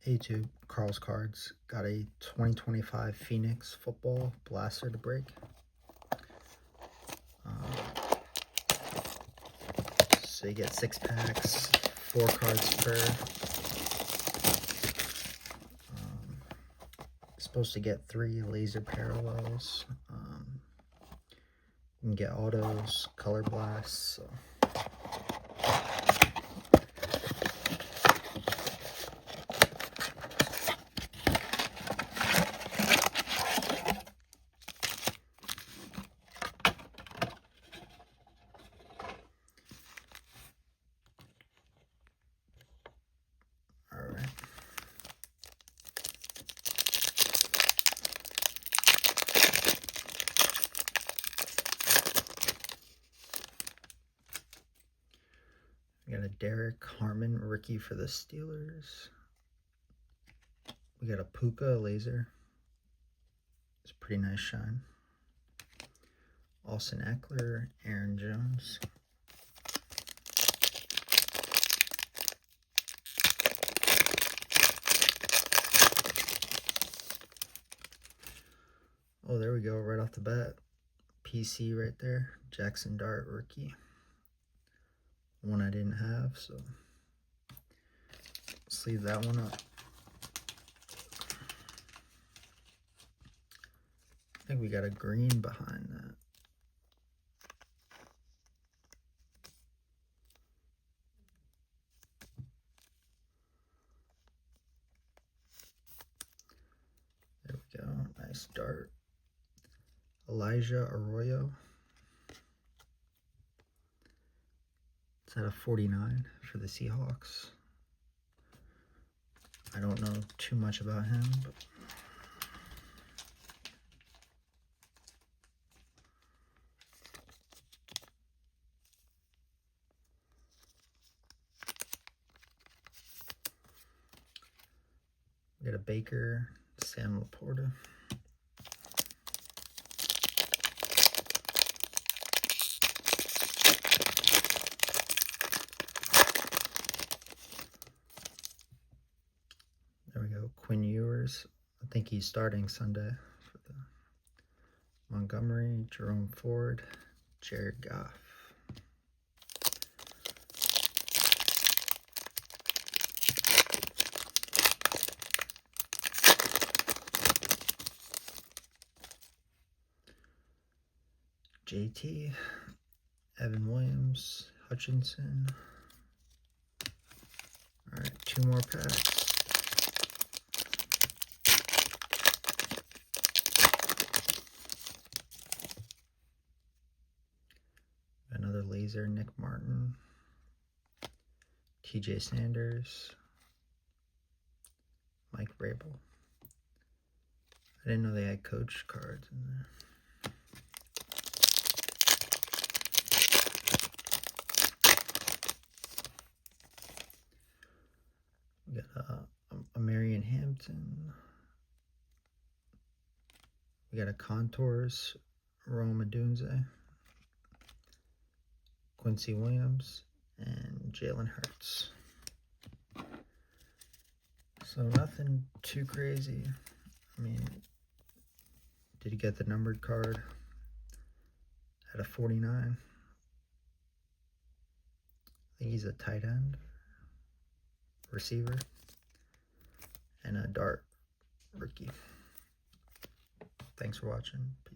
A2 Carl's Cards got a 2025 Phoenix football blaster to break. So you get 6 packs, 4 cards per. Supposed to get 3 laser parallels. You can get autos, color blasts. So. Alright. We got a Derek Harmon rookie for the Steelers. We got a Puka laser. It's a pretty nice shine. Austin Eckler, Aaron Jones. Oh, there we go, right off the bat. PC right there. Jackson Dart rookie. One I didn't have, so let's leave that one up. I think we got a green behind that. There we go. Nice dart. Elijah Arroyo. It's at a 49 for the Seahawks. I don't know too much about him, but we got a Baker, Sam Laporta. There we go, Quinn Ewers. I think he's starting Sunday for the Montgomery, Jerome Ford, Jared Goff. JT, Evan Williams, Hutchinson. All right, 2 more packs. Another laser, Nick Martin, TJ Sanders, Mike Vrabel. I didn't know they had coach cards in there. We got a Marion Hampton. We got a Contours, Rome Odunze, Quincy Williams, and Jalen Hurts. So nothing too crazy. I mean, did he get the numbered card at a 49? I think he's a tight end, receiver, and a dart rookie. Thanks for watching. Peace.